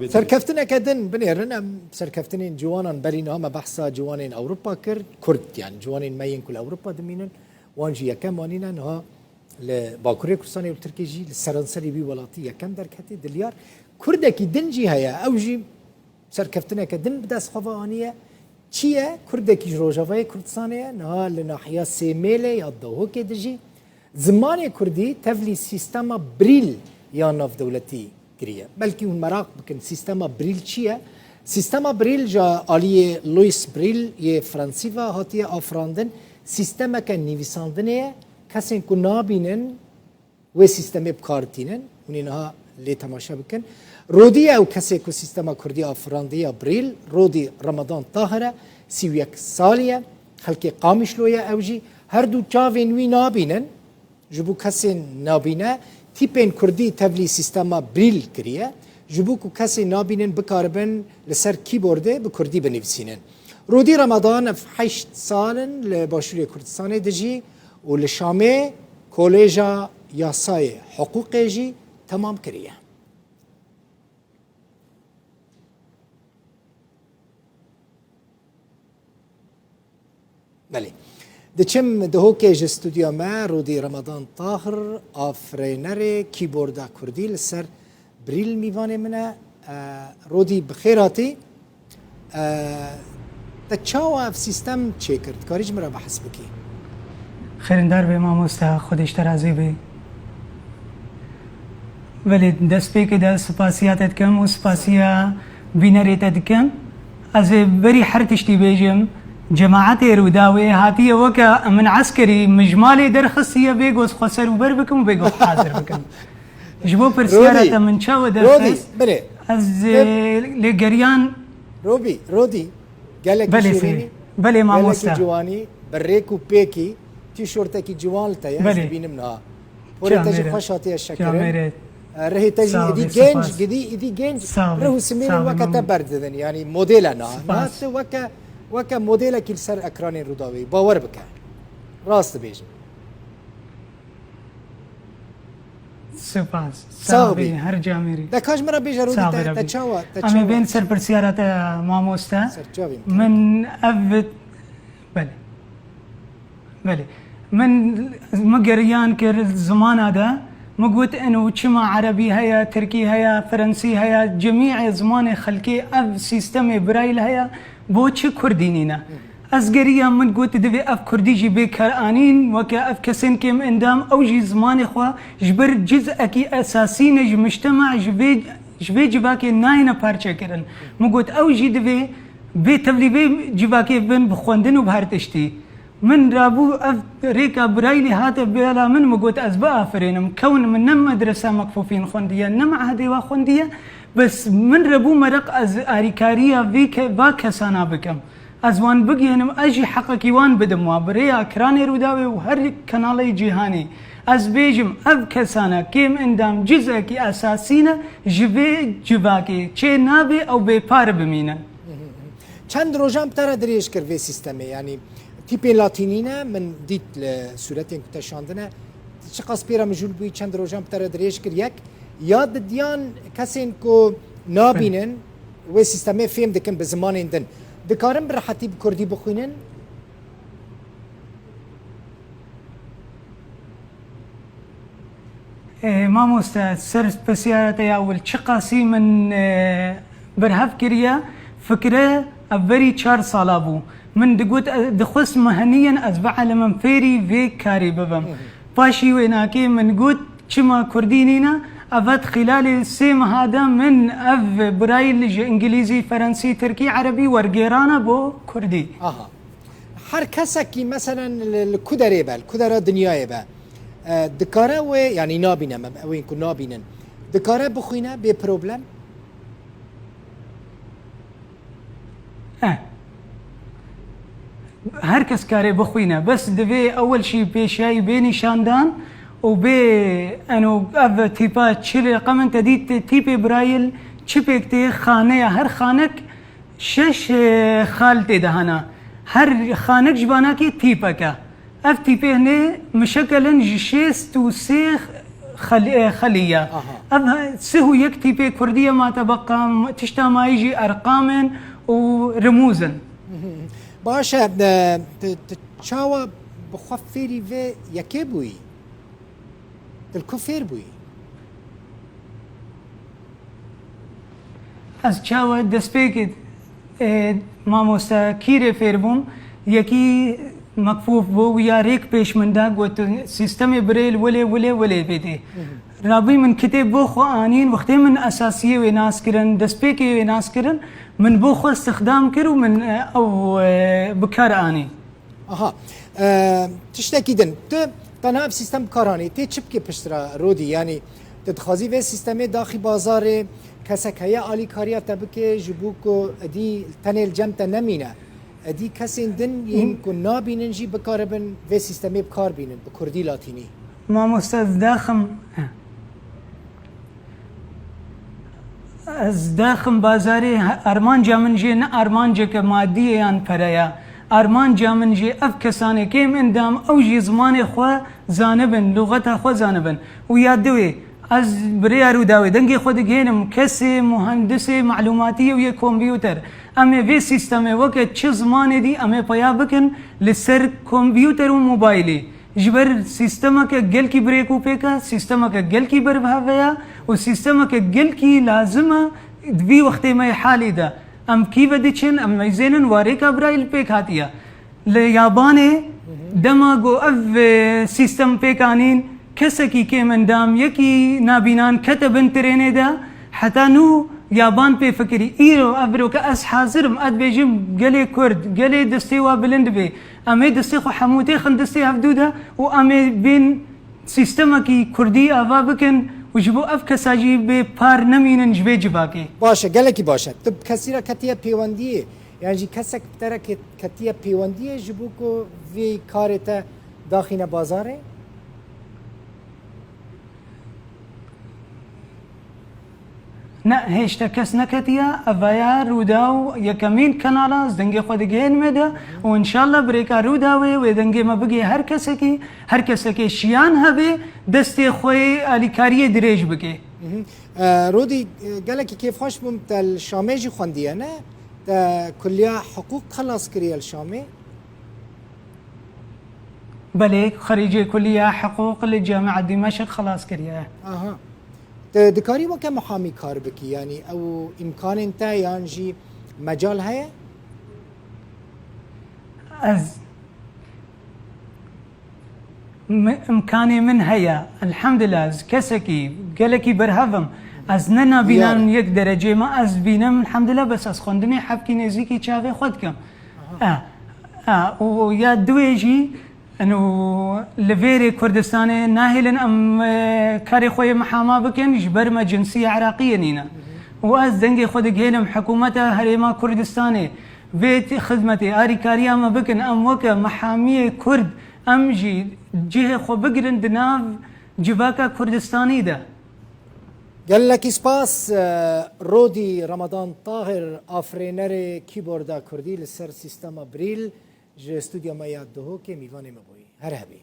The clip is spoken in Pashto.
سركفتنا كدن بنيرنا سركفتنين جوانا برينا ما بحثا جوانين أوروبا كرد يعني جوانين ماين كل أوروبا دمينن وانجي يكم وانينا نها لباكوريا كردستان والتركيجي للسرنسري بي ولاتي يكم دركتي دليار كردكي دنجي هيا أوجي سركفتنا كدن بدأس خوانية چیه کردکی روجاوی کردستانه نه لناحیه سیمله یا دوه که دجی زمان کردی تفلی سیستم بریل یا ناف دولتی کریه بلکه اون مراق بکن سیستم بریل چیه سیستم بریل جا آلیه لویس بریل یه فرانسی و هاتیه آفراندن سیستم که نویساندنه کسی که نابینن و سیستم بکارتینن اونها لی تماشا بکن رودی او کسی که سیستم کردی آفراندیه بریل رودی رمضان طاهره 31 سالیه خلق قامشلویه اوجی هر دو چاوین وی نابینن جبو کسی نابینه تیپین کردی تبلی سیستم بریل کریه جبو که کسی نابینن بکاربن لسر کیبورده بکردی بنویسینن رودی رمضان 8 سالن لباشوری کردستان دجی و لشامه کوليجا یاسای حقوقی جی تمام کریه بله دچم دهوکه استودیو ما رودی رمضان طاهر آفرینر کیبوردا کردی لسر بریل میوانه منه رودی بخیراتی تچاو اف سیستم چه کرد کاریج مرا بحث بکی خیرندار به ما مستا خودش ترازی بی ولی دست پی که دست سپاسیاتت کم و سپاسیا بینریتت کم از بری حرتشتی بیجم جماعت روداوی هاتیه وکا من عسکری مجمالی درخصیه بیگوز خسر و بر بکم و بیگو حاضر بکم جبو پرسیارت من چاو درخص از لگریان رودی گلکی شیرینی بله ما مستا گلکی جوانی بریکو پیکی تی شورتکی جوان تیا بینم نه ولی تجی خوش هاتیه شکرین رهي تجي إدي جنج رهو سمين وكا برددن يعني موديلنا ناس وكا موديلا كل سر أكران روداوي باور بك راست بيجي سپاس صاحبي هر جاميري ده كاج مرة بيجي رودي تشاوا أمي بين سر برسيارات ماموستا من أفت بله من مقريان كر زمان هذا مقوت انه شما عربي هيا تركي هيا فرنسي هيا جميع زمان خلقي اف سيستم برايل هيا بوچ كردينينا ازغريا من قوت دبي اف كردي جي بكرانين وك اف كسن كم اندام او جي زمان اخوا جبر جزء كي اساسي نج مجتمع جبي جباكي ناينا بارچه كرن مقوت او جي دبي بي تبلي بي جباكي بن بخوندن وبهرتشتي من رابو اف ريكا برايلي هاته بلا من مقوت ازبا فرينم كون من نم مدرسه مكفوفين خونديه نم عهدي واخونديه بس من ربو مرق از اريكاريا فيك باكسانا بكم ازوان بقينم اجي حقك وان بدم بريا كراني روداوي وهر كنالي جهاني از بيجم اف كسانا كيم اندام جزءكي اساسينا جبي جباكي چه نابي او بيپار بمينا چند روجام ترى دريش كر في سيستمي يعني تیپی لاتینینه من دید لصورتین که تشاندنه چقدر پیرا مجول بی چند روزم تر دریش کرد یک یاد دیان کسین که نابینن و سیستمی فهم دکن به زمان ایندن دکارم براحتی بکردی بخوینن ما مستعد سر بسيارتي اول چقاسي من برهف كريا فكره افري 4 سالا بو من دقوت دخص مهنيا ازبع لمن فيري في كاري ببم باشي ويناكي من قوت شما كردينينا افت خلال السيم هذا من اف برايل انجليزي فرنسي تركي عربي ورقيرانا بو كردي هر كسكي مثلا الكدري الكدرة دنياي با دكاره و يعني نابينا وين كنا نابينا دكاره بخوينا بي بروبلم هر کس کاری بخوینه بس دوی اول شی پیشایی بینی شاندان و به انو اف تیپا چلی رقم تدید تیپ برایل چپکتی خانه هر خانک 6 خالتی دهانا هر خانک جبانا کی تیپا که اف تیپه نه مشکلن 6 و 3 خليه أبها سهو يكتي في كرديه ما تبقى تشتا ما يجي ارقاما ورموزا باشا تشاوا بخفيري في يكبوي الكفير بوي از چاوه دست پیکید ماموستا کیره فیربوم یکی مکفوف بو یا ریک پیش من دا گوت سیستم بریل ولی بیدی رابی من کتاب بو خو آنین وقتی من اساسیه و ناس کرن دست پیکی و ناس کرن من بو خو استخدام کرو من او بکار آنی تشتكي دن تنها بسيستم كاراني تي چبكي پشترا رودي يعني تتخازي في سيستم داخل بازار كسك هيا آلي كاريا تبكي جبوكو ادي تنل جمتا نمينه ادي كسين دن يمكن نابينن جي بكاربن في سيستم بكار بينن بكردي لاتيني ما مستاذ داخم از داخم بازاري ارمان جامن جي نه ارمان جي كماديه يان پريا ارمان جامن جي اف كسانه كيم اندام او جي زمان خو زانبن لغتها خو زانبن ويادوي از بريارو داوي دنگي خود گينم كسي مهندسي معلوماتيه ويا كمبيوتر امي في سيستم وقت چه زمان دي امي پيا بكن لسر كمبيوتر وموبايلي جبر سيستمك گل کی بريكو پيكا سيستمك گل کی بر بهاويا وسيستمك گل کی لازمه في وقت ما حالي ده ام كي ودچن ام ميزنن واريكا برايل پيك هاتيا لياباني دماغو اف سيستم پيكانين كسكي كي من دام يكي نابينان كتبن تريني دا حتى نو يابان بي فكري ايرو ابرو كاس حاضرم اد بيجم قالي كرد قالي دستيوا بلند بي امي دستيخو حموتي خن دستي هفدودا وامي بين سيستمكي كردي افا بكن وجبو اف كساجي بي بار نمين جبي جباكي باشا قالكي باشا طب كثيرة كتيا بيواندية يعني جي كسك بترى كتيا بيواندية جبوكو في كارتا داخل بازاره نا هیچ کس نکتیا اویا روداو یکمین کانالا زنگی خود گین میده و انشالله بریکا روداوی و دنگی ما بگی هر کسی که شیان هبه دستی خوی الیکاری دریج بگی رودي قالك كيف خوش بمت الشامي جي خونديه نه تا كلية حقوق خلاص كريا الشامي بله خريجي كلية حقوق لجامعة دمشق خلاص كريا اها دكاري وكا محامي كار بكي يعني او امكان انت يعني مجال هيا از امكاني من هيا الحمد لله از كسكي قالكي برهفم از ننا بينام يك درجه ما از بينام الحمد لله بس از خوندني حبكي نزيكي تشافي خدكم ويا دويجي انه لفيري كردستاني ناهلن ام كاري خوي محاما بكن جبرمه جنسيه عراقيه نينا واز دنگي خود گينم حكومتها هريما كردستاني بيت خدمتي اري كاريا ما بكن ام وكا محاميه كرد ام جي جهه خو بقرن دناف جباكا كردستاني ده قال لك سباس رودي رمضان طاهر افرينر كيبوردا كردي لسر سيستم ابريل جو استوديو ما ياد دهو كي ميواني مبوي هرهبي